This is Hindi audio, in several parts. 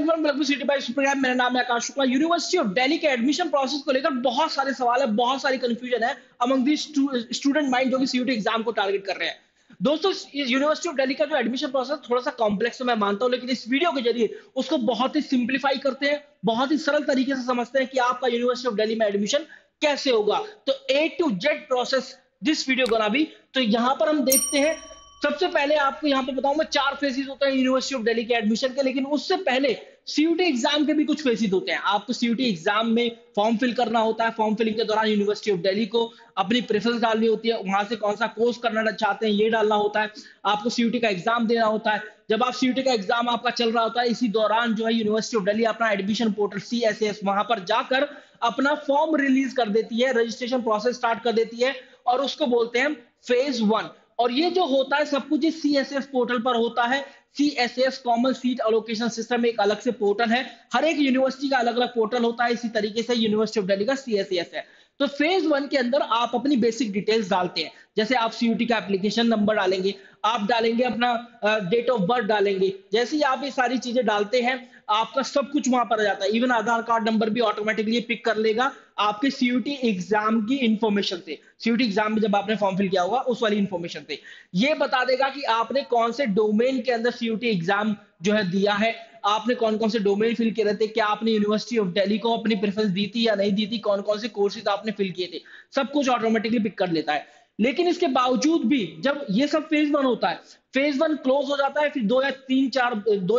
Everyone, welcome to city by program. मेरा नाम है आकाश शुक्ला। यूनिवर्सिटी ऑफ दिल्ली के एडमिशन प्रोसेस को लेकर बहुत सारे सवाल है, बहुत सारी कंफ्यूजन है अमंग दी स्टूडेंट माइंड जो कि सीयूटी एग्जाम को टारगेट कर रहे हैं। दोस्तों, यूनिवर्सिटी ऑफ दिल्ली का जो एडमिशन प्रोसेस थोड़ा सा कॉम्प्लेक्स है मैं मानता हूं, लेकिन इस वीडियो के जरिए उसको बहुत ही सिंप्लीफाई करते हैं, बहुत ही सरल तरीके से समझते हैं कि आपका यूनिवर्सिटी ऑफ दिल्ली में एडमिशन कैसे होगा। तो A to Z process this video gonna भी। तो यहां पर हम देखते हैं, सबसे पहले आपको यहां पे बताऊं मैं, 4 फेजेस होते हैं यूनिवर्सिटी ऑफ दिल्ली के एडमिशन के, लेकिन उससे पहले सीयूटी एग्जाम के भी कुछ फेजेस होते हैं। आपको सीयूटी एग्जाम में फॉर्म फिल करना होता है। फॉर्म फिलिंग के दौरान यूनिवर्सिटी ऑफ दिल्ली को अपनी प्रेफरेंस डालनी होती है, वहां से कौन सा कोर्स करना चाहते हैं ये डालना होता है। आपको सीयूटी का एग्जाम देना होता है। जब आप सीयूटी का एग्जाम आपका चल रहा होता है, इसी दौरान जो है यूनिवर्सिटी ऑफ दिल्ली अपना एडमिशन पोर्टल CSAS वहां पर जाकर अपना फॉर्म रिलीज कर देती है, रजिस्ट्रेशन प्रोसेस स्टार्ट कर देती है, और उसको बोलते हैं फेज 1। और ये जो होता है सब कुछ इस CSS पोर्टल पर होता है। CSS common seat allocation system एक अलग से पोर्टल है। हर एक यूनिवर्सिटी का अलग अलग पोर्टल होता है। इसी तरीके से यूनिवर्सिटी ऑफ दिल्ली का CSS है। तो फेज 1 के अंदर आप अपनी बेसिक डिटेल्स डालते हैं। जैसे आप सीयूटी का एप्लीकेशन नंबर डालेंगे, आप डालेंगे अपना डेट ऑफ बर्थ डालेंगे। जैसे ही आप ये सारी चीजें डालते हैं, आपका सब कुछ वहां पर आ जाता है। इवन आधार कार्ड नंबर भी ऑटोमेटिकली पिक कर लेगा आपके सीयूटी एग्जाम की इंफॉर्मेशन से। सीयूटी एग्जाम में जब आपने फॉर्म फिल किया होगा उस वाली इंफॉर्मेशन से ये बता देगा कि आपने कौन से डोमेन के अंदर सीयूटी एग्जाम जो है दिया है, आपने कौन कौन से डोमेन फिल किए थे, क्या आपने यूनिवर्सिटी ऑफ दिल्ली को अपनी प्रेफरेंस दी थी या नहीं दी थी, कौन कौन से कोर्सेज आपने फिल किए थे, सब कुछ ऑटोमेटिकली पिक कर लेता है। लेकिन इसके बावजूद भी जब ये सब फेज 1 होता है, फेज 1 क्लोज हो जाता है, फिर 2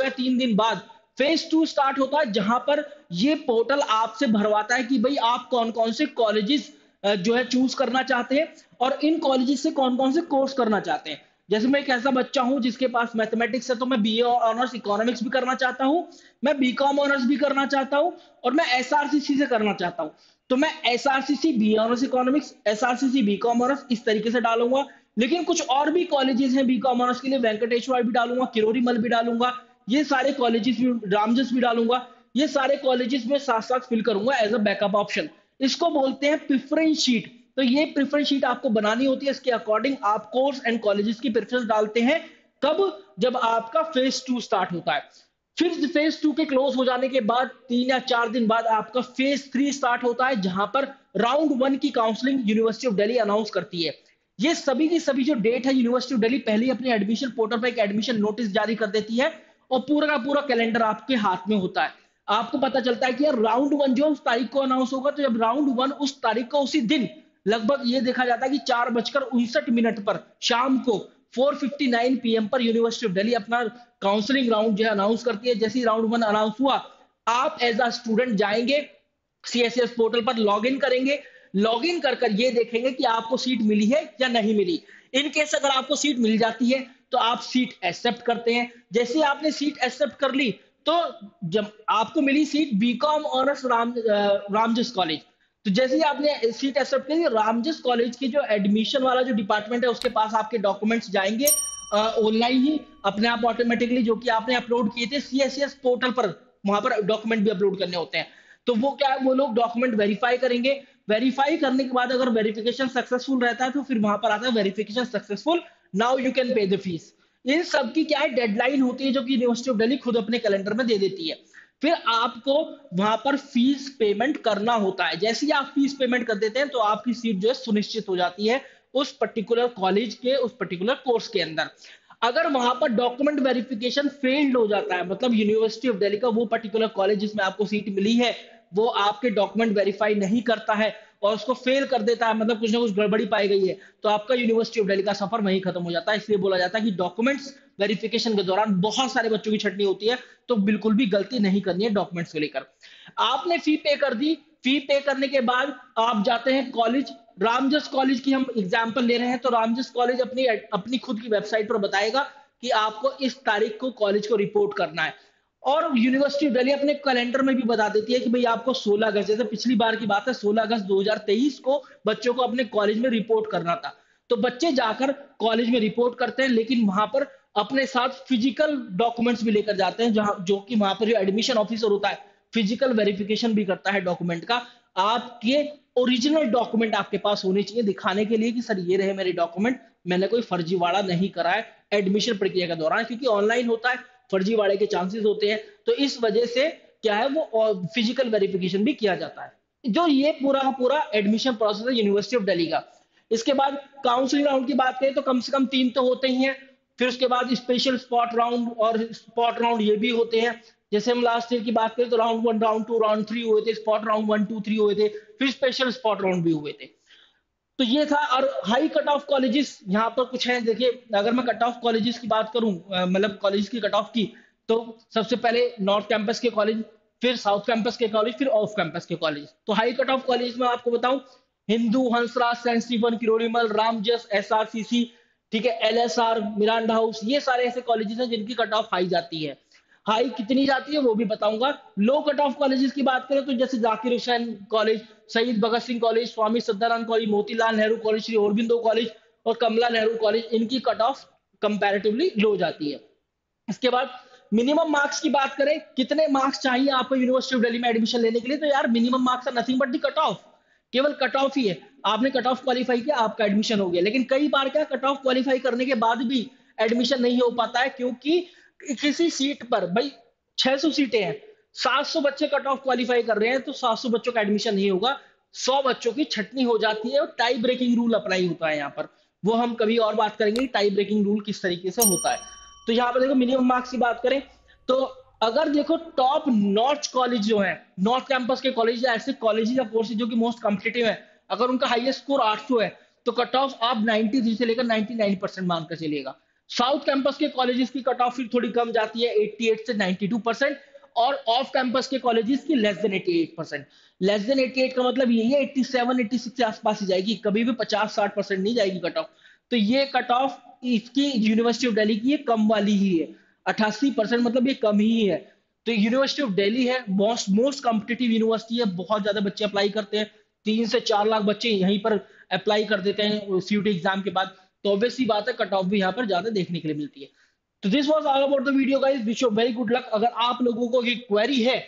या 3 दिन बाद फेज 2 स्टार्ट होता है, जहां पर ये पोर्टल आपसे भरवाता है कि भाई आप कौन कौन से कॉलेजेस जो है चूज करना चाहते हैं और इन कॉलेजेस से कौन कौन से कोर्स करना चाहते हैं। जैसे मैं एक ऐसा बच्चा हूं जिसके पास मैथमेटिक्स है, तो मैं BA ऑनर्स इकोनॉमिक्स भी करना चाहता हूं, मैं बीकॉम ऑनर्स भी करना चाहता हूं, और मैं SRCC से करना चाहता हूं। तो मैं SRCC BA honours economics, SRCC B Com honours इस तरीके से डालूंगा। लेकिन कुछ और भी कॉलेजेस हैं बीकॉम ऑनर्स के लिए, वेंकटेश्वर भी डालूंगा, किरोरी मल भी डालूंगा, ये सारे कॉलेजेस भी, रामजस भी डालूंगा। ये सारे कॉलेजेस में साथ साथ फिल करूंगा एज अ बैकअप ऑप्शन। इसको बोलते हैं प्रेफरेंस शीट। तो ये प्रेफरेंस शीट आपको बनानी होती है। इसके अकॉर्डिंग आप कोर्स एंड कॉलेजेस की प्रेफरेंस डालते हैं। कब? जब आपका फेज 2 स्टार्ट होता है। फिर फेज 2 के क्लोज हो जाने के बाद 3 या 4 दिन बाद आपका फेज 3 स्टार्ट होता है, जहां पर राउंड 1 की counselling university of Delhi announce करती है। ये सभी की सभी जो डेट है, यूनिवर्सिटी ऑफ दिल्ली पहले ही अपने एडमिशन पोर्टल पर एक एडमिशन नोटिस जारी कर देती है, और पूरा का पूरा कैलेंडर आपके हाथ में होता है। आपको पता चलता है कि यार राउंड 1 जो उस तारीख को अनाउंस होगा। तो जब राउंड 1 उस तारीख को उसी दिन लगभग ये देखा जाता है कि 4:59 पर शाम को 4:59 PM पर यूनिवर्सिटी ऑफ दिल्ली अपना काउंसलिंग राउंड जो है अनाउंस करती है। जैसे ही राउंड 1 अनाउंस हुआ, आप एज अ स्टूडेंट जाएंगे CSS पोर्टल पर, लॉग इन करेंगे। लॉग इन कर कर ये देखेंगे कि आपको सीट मिली है या नहीं मिली। इन केस अगर आपको सीट मिल जाती है तो आप सीट एक्सेप्ट करते हैं। जैसे ही आपने सीट एक्सेप्ट कर ली, तो जब आपको मिली seat BCom honours Ramjas college, तो जैसे ही आपने सीट एक्सेप्ट की, रामजस कॉलेज की जो एडमिशन वाला जो डिपार्टमेंट है उसके पास आपके डॉक्यूमेंट्स जाएंगे ऑनलाइन ही अपने आप ऑटोमेटिकली, जो कि आपने अपलोड किए थे CSS पोर्टल पर। वहां पर डॉक्यूमेंट भी अपलोड करने होते हैं। तो वो क्या है, वो लोग डॉक्यूमेंट वेरीफाई करेंगे। वेरीफाई करने के बाद अगर वेरिफिकेशन सक्सेसफुल रहता है तो फिर वहां पर आता है verification successful, now you can pay the fees. इन सब की क्या है, डेडलाइन होती है जो कि यूनिवर्सिटी ऑफ दिल्ली खुद अपने कैलेंडर में दे देती है। फिर आपको वहां पर फीस पेमेंट करना होता है। जैसे ही आप फीस पेमेंट कर देते हैं तो आपकी सीट जो है सुनिश्चित हो जाती है उस पर्टिकुलर कॉलेज के, उस पर्टिकुलर कोर्स के अंदर। अगर वहां पर डॉक्यूमेंट वेरिफिकेशन फेल्ड हो जाता है, मतलब यूनिवर्सिटी ऑफ दिल्ली का वो पर्टिकुलर कॉलेज जिसमें आपको सीट मिली है वो आपके डॉक्यूमेंट वेरीफाई नहीं करता है और उसको फेल कर देता है, मतलब कुछ ना कुछ गड़बड़ी पाई गई है, तो आपका यूनिवर्सिटी ऑफ दिल्ली का सफर वहीं खत्म हो जाता है। इसलिए बोला जाता है कि डॉक्यूमेंट्स वेरिफिकेशन के दौरान बहुत सारे बच्चों की छटनी होती है, तो बिल्कुल भी गलती नहीं करनी है डॉक्यूमेंट्स को लेकर। आपने फी पे कर दी। फी पे करने के बाद आप जाते हैं कॉलेज। रामजस कॉलेज की हम एग्जाम्पल ले रहे हैं, तो रामजस कॉलेज अपनी अपनी खुद की वेबसाइट पर बताएगा कि आपको इस तारीख को कॉलेज को रिपोर्ट करना है। और यूनिवर्सिटी ऑफ दिल्ली अपने कैलेंडर में भी बता देती है कि भाई आपको 16 अगस्त, जैसे पिछली बार की बात है, 16 अगस्त 2023 को बच्चों को अपने कॉलेज में रिपोर्ट करना था। तो बच्चे जाकर कॉलेज में रिपोर्ट करते हैं, लेकिन वहां पर अपने साथ फिजिकल डॉक्यूमेंट्स भी लेकर जाते हैं, जहां जो कि वहां पर जो एडमिशन ऑफिसर होता है फिजिकल वेरिफिकेशन भी करता है डॉक्यूमेंट का। आपके ओरिजिनल डॉक्यूमेंट आपके पास होने चाहिए दिखाने के लिए कि सर ये रहे मेरे डॉक्यूमेंट, मैंने कोई फर्जीवाड़ा नहीं करा है एडमिशन प्रक्रिया के दौरान, क्योंकि ऑनलाइन होता है। फर्जीवाड़े के चांसेस होते हैं, तो इस वजह से क्या है वो फिजिकल वेरिफिकेशन भी किया जाता है। जो ये पूरा का पूरा एडमिशन प्रोसेस है यूनिवर्सिटी ऑफ दिल्ली का। इसके बाद काउंसलिंग राउंड की बात करें तो कम से कम 3 तो होते ही हैं। फिर उसके बाद स्पेशल स्पॉट राउंड और स्पॉट राउंड ये भी होते हैं। जैसे हम लास्ट ईयर की बात करें तो राउंड 1, राउंड 2, राउंड 3 हुए थे, स्पॉट राउंड 1, 2, 3 हुए थे, फिर स्पेशल स्पॉट राउंड भी हुए थे। तो ये था। और हाई कट ऑफ कॉलेजेस यहाँ पर कुछ हैं। देखिए, अगर मैं कट ऑफ कॉलेजेस की बात करूं, मतलब कॉलेज की कट ऑफ की, तो सबसे पहले नॉर्थ कैंपस के कॉलेज, फिर साउथ कैंपस के कॉलेज, फिर ऑफ कैंपस के कॉलेज। तो हाई कट ऑफ कॉलेज में आपको बताऊं, हिंदू, हंसराज, सेंट स्टीफन, किरोड़ीमल, रामजस, एसआरसीसी, ठीक है, एलएसआर, मिरांडा हाउस, ये सारे ऐसे कॉलेजेस हैं जिनकी कट ऑफ हाई जाती है। हाई कितनी जाती है वो भी बताऊंगा। लो कट ऑफ कॉलेजेस की बात करें तो जैसे Zakir Hussain college, Shaheed Bhagat Singh college, Swami Sadanand college, Motilal Nehru college, Shri Aurobindo college और कमला नेहरू कॉलेज, इनकी कट ऑफ कंपैरेटिवली लो जाती है। इसके बाद मिनिमम मार्क्स की बात करें, कितने मार्क्स चाहिए आपको यूनिवर्सिटी ऑफ दिल्ली में एडमिशन लेने के लिए, तो यार minimum marks are nothing but the cut off. केवल कट ऑफ ही है। आपने कट ऑफ क्वालिफाई किया, आपका एडमिशन हो गया। लेकिन कई बार क्या, कट ऑफ क्वालिफाई करने के बाद भी एडमिशन नहीं हो पाता है, क्योंकि किसी सीट पर भाई 600 सीटें हैं, 700 बच्चे कट ऑफ क्वालिफाई कर रहे हैं, तो 700 बच्चों का एडमिशन नहीं होगा। 100 बच्चों की छटनी हो जाती है और टाई ब्रेकिंग रूल अप्लाई होता है यहाँ पर। वो हम कभी और बात करेंगे टाई ब्रेकिंग रूल किस तरीके से होता है। तो यहाँ पर देखो मिनिमम मार्क्स की बात करें तो अगर देखो टॉप नॉर्थ कॉलेज जो है, नॉर्थ कैंपस के कॉलेज या ऐसे कॉलेज या कोर्सेज जो कि मोस्ट कॉम्पिटिटिव है, अगर उनका हाईएस्ट स्कोर 800 है तो कट ऑफ आप 93 से लेकर 99% मानकर चलिएगा। साउथ कैंपस के कॉलेजेस की कट ऑफ फिर थोड़ी कम जाती है, 88 से 92%। और ऑफ कैंपस के कॉलेजेस की लेस देन 88%। लेस देन 88 का मतलब यही है 87 86 के आसपास ही जाएगी, कभी भी 50-60% नहीं जाएगी कट ऑफ। तो ये कट ऑफ इसकी यूनिवर्सिटी ऑफ दिल्ली की ये कम वाली ही है। 88% मतलब ये कम ही है। तो यूनिवर्सिटी ऑफ दिल्ली है मोस्ट मोस्ट कॉम्पिटिटिव यूनिवर्सिटी है, बहुत ज्यादा बच्चे अप्लाई करते हैं। 3 से 4 लाख बच्चे यहीं पर अप्लाई कर देते हैं सीयूटी एग्जाम के बाद। तो ऑब्वियसली बात है कट ऑफ भी यहाँ पर ज्यादा देखने के लिए मिलती है। तो this was all about the video guys, wish you very good luck. अगर आप लोगों को कोई क्वेरी है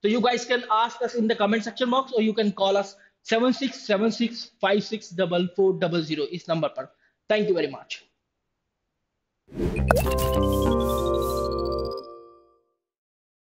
तो you guys can ask us in the comment section box, और यू कैन कॉल अस 7676564400 इस नंबर पर। Thank you very much.